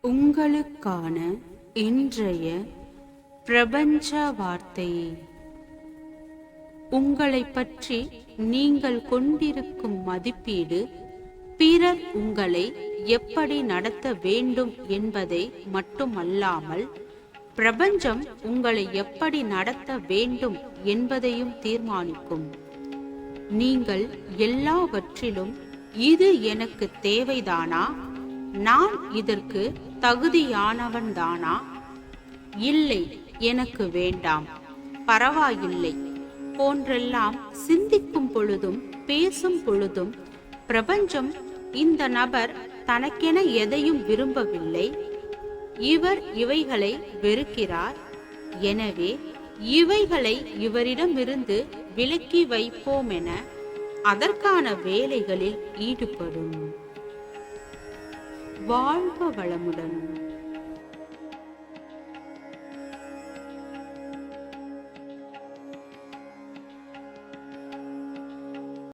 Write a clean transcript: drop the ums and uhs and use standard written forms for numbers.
உங்களுக்கான இன்றைய பிரபஞ்ச வார்த்தை. உங்களை பற்றி நீங்கள் கொண்டிருக்கும் மதிப்பீடு பிறர் உங்களை எப்படி நடத்த வேண்டும் என்பதை மட்டுமல்லாமல் பிரபஞ்சம் உங்களை எப்படி நடத்த வேண்டும் என்பதையும் தீர்மானிக்கும். நீங்கள் எல்லாவற்றிலும் இது எனக்கு தேவைதானா, நான் இதற்கு தகுதியானவன்தானா, இல்லை எனக்கு வேண்டாம், பரவாயில்லை போன்றெல்லாம் சிந்திக்கும் பொழுதும் பேசும் பொழுதும் பிரபஞ்சம் இந்த நபர் தனக்கென எதையும் விரும்பவில்லை, இவர் இவைகளை வெறுக்கிறார், எனவே இவைகளை இவரிடமிருந்து விலக்கி வைப்போம் என அதற்கான வேலைகளில் ஈடுபடும். வாழ்க வளமுடன்.